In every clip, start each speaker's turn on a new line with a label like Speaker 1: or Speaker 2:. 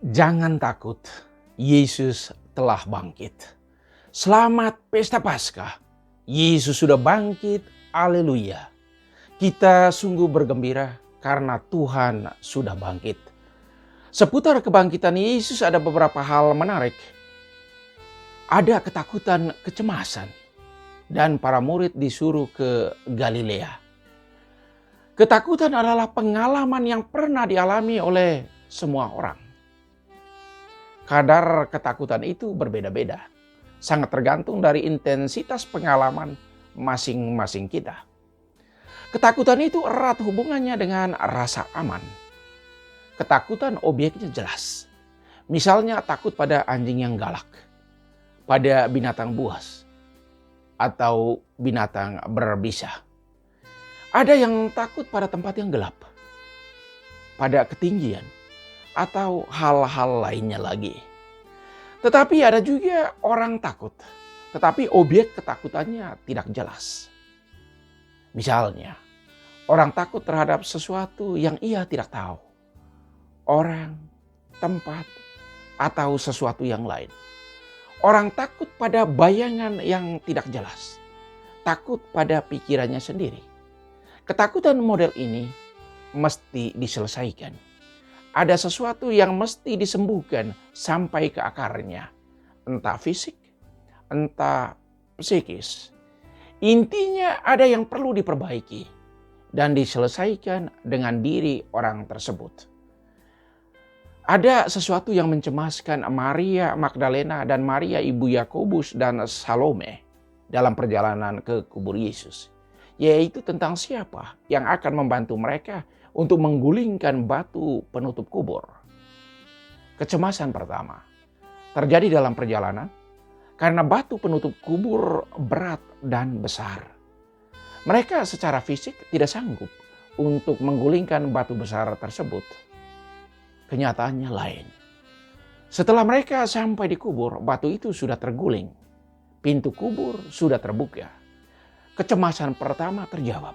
Speaker 1: Jangan takut, Yesus telah bangkit. Selamat Pesta Paskah, Yesus sudah bangkit, haleluya. Kita sungguh bergembira karena Tuhan sudah bangkit. Seputar kebangkitan Yesus ada beberapa hal menarik. Ada ketakutan, kecemasan, dan para murid disuruh ke Galilea. Ketakutan adalah pengalaman yang pernah dialami oleh semua orang. Kadar ketakutan itu berbeda-beda, sangat tergantung dari intensitas pengalaman masing-masing kita. Ketakutan itu erat hubungannya dengan rasa aman. Ketakutan objeknya jelas. Misalnya takut pada anjing yang galak, pada binatang buas, atau binatang berbisa. Ada yang takut pada tempat yang gelap, pada ketinggian, atau hal-hal lainnya lagi. Tetapi ada juga orang takut, tetapi objek ketakutannya tidak jelas. Misalnya, orang takut terhadap sesuatu yang ia tidak tahu. Orang, tempat, atau sesuatu yang lain. Orang takut pada bayangan yang tidak jelas. Takut pada pikirannya sendiri. Ketakutan model ini mesti diselesaikan. Ada sesuatu yang mesti disembuhkan sampai ke akarnya. Entah fisik, entah psikis. Intinya ada yang perlu diperbaiki dan diselesaikan dengan diri orang tersebut. Ada sesuatu yang mencemaskan Maria Magdalena dan Maria ibu Yakobus dan Salome dalam perjalanan ke kubur Yesus. Yaitu tentang siapa yang akan membantu mereka untuk menggulingkan batu penutup kubur. Kecemasan pertama terjadi dalam perjalanan karena batu penutup kubur berat dan besar. Mereka secara fisik tidak sanggup untuk menggulingkan batu besar tersebut. Kenyataannya lain. Setelah mereka sampai di kubur, batu itu sudah terguling. Pintu kubur sudah terbuka. Kecemasan pertama terjawab,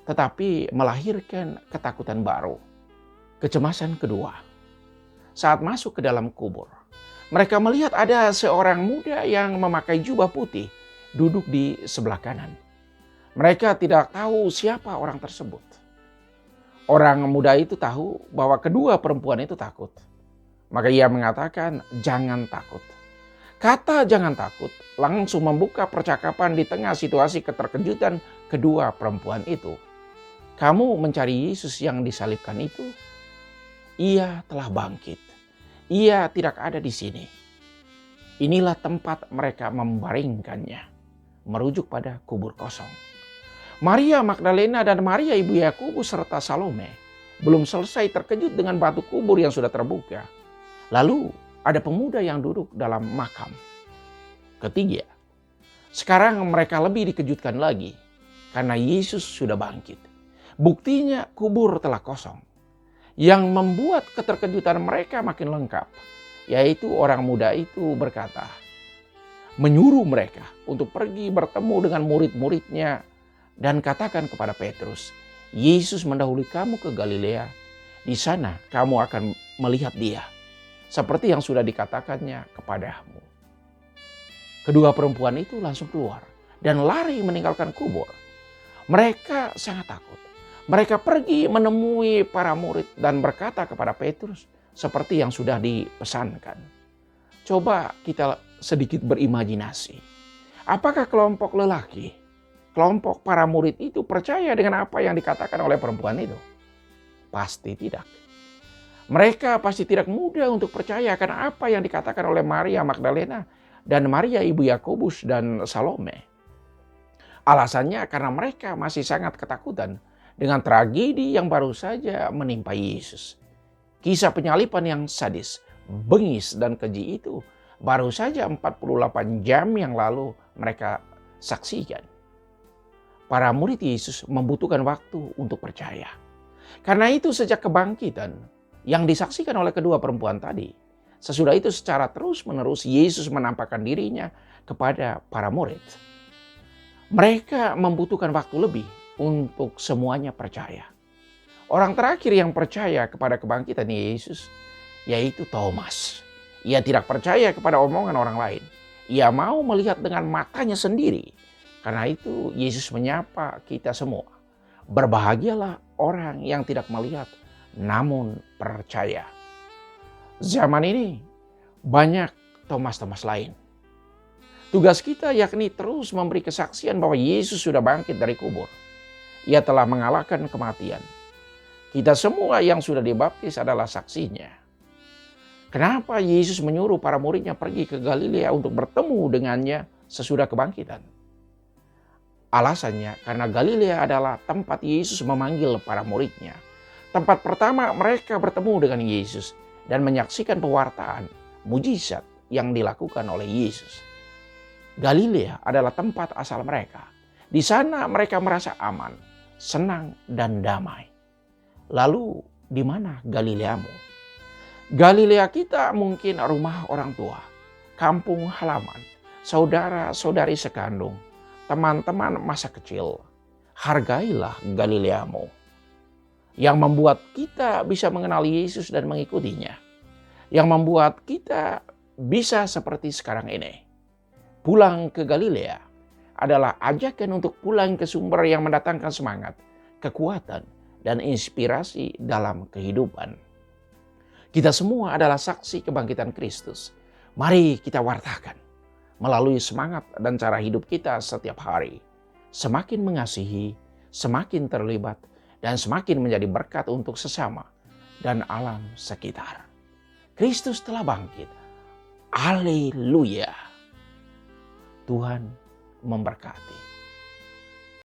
Speaker 1: tetapi melahirkan ketakutan baru. Kecemasan kedua, saat masuk ke dalam kubur, mereka melihat ada seorang muda yang memakai jubah putih duduk di sebelah kanan. Mereka tidak tahu siapa orang tersebut. Orang muda itu tahu bahwa kedua perempuan itu takut. Maka ia mengatakan, "Jangan takut." Kata "jangan takut" langsung membuka percakapan di tengah situasi keterkejutan kedua perempuan itu. Kamu mencari Yesus yang disalibkan itu? Ia telah bangkit. Ia tidak ada di sini. Inilah tempat mereka membaringkannya. Merujuk pada kubur kosong. Maria Magdalena dan Maria ibu Yakobus serta Salome belum selesai terkejut dengan batu kubur yang sudah terbuka. Lalu ada pemuda yang duduk dalam makam. Ketiga, sekarang mereka lebih dikejutkan lagi karena Yesus sudah bangkit. Buktinya kubur telah kosong. Yang membuat keterkejutan mereka makin lengkap, yaitu orang muda itu berkata, menyuruh mereka untuk pergi bertemu dengan murid-muridnya dan katakan kepada Petrus, Yesus mendahului kamu ke Galilea, di sana kamu akan melihat dia, seperti yang sudah dikatakannya kepadamu. Kedua perempuan itu langsung keluar dan lari meninggalkan kubur. Mereka sangat takut. Mereka pergi menemui para murid dan berkata kepada Petrus seperti yang sudah dipesankan. Coba kita sedikit berimajinasi. Apakah kelompok lelaki, kelompok para murid itu percaya dengan apa yang dikatakan oleh perempuan itu? Pasti tidak. Mereka pasti tidak mudah untuk percaya karena apa yang dikatakan oleh Maria Magdalena dan Maria ibu Yakobus dan Salome. Alasannya karena mereka masih sangat ketakutan dengan tragedi yang baru saja menimpa Yesus. Kisah penyaliban yang sadis, bengis dan keji itu baru saja 48 jam yang lalu mereka saksikan. Para murid Yesus membutuhkan waktu untuk percaya. Karena itu sejak kebangkitan yang disaksikan oleh kedua perempuan tadi, sesudah itu secara terus-menerus Yesus menampakkan dirinya kepada para murid. Mereka membutuhkan waktu lebih untuk semuanya percaya. Orang terakhir yang percaya kepada kebangkitan Yesus yaitu Thomas. Ia tidak percaya kepada omongan orang lain. Ia mau melihat dengan matanya sendiri. Karena itu Yesus menyapa kita semua. Berbahagialah orang yang tidak melihat namun percaya. Zaman ini banyak Thomas-Thomas lain. Tugas kita yakni terus memberi kesaksian bahwa Yesus sudah bangkit dari kubur. Ia telah mengalahkan kematian. Kita semua yang sudah dibaptis adalah saksinya. Kenapa Yesus menyuruh para muridnya pergi ke Galilea untuk bertemu dengannya sesudah kebangkitan? Alasannya karena Galilea adalah tempat Yesus memanggil para muridnya. Tempat pertama mereka bertemu dengan Yesus dan menyaksikan pewartaan, mujizat yang dilakukan oleh Yesus. Galilea adalah tempat asal mereka. Di sana mereka merasa aman, senang, dan damai. Lalu di mana Galileamu? Galilea kita mungkin rumah orang tua, kampung halaman, saudara-saudari sekandung, teman-teman masa kecil. Hargailah Galileamu. Yang membuat kita bisa mengenal Yesus dan mengikutinya. Yang membuat kita bisa seperti sekarang ini. Pulang ke Galilea adalah ajakan untuk pulang ke sumber yang mendatangkan semangat, kekuatan, dan inspirasi dalam kehidupan. Kita semua adalah saksi kebangkitan Kristus. Mari kita wartakan melalui semangat dan cara hidup kita setiap hari. Semakin mengasihi, semakin terlibat, dan semakin menjadi berkat untuk sesama dan alam sekitar. Kristus telah bangkit. Haleluya. Tuhan memberkati.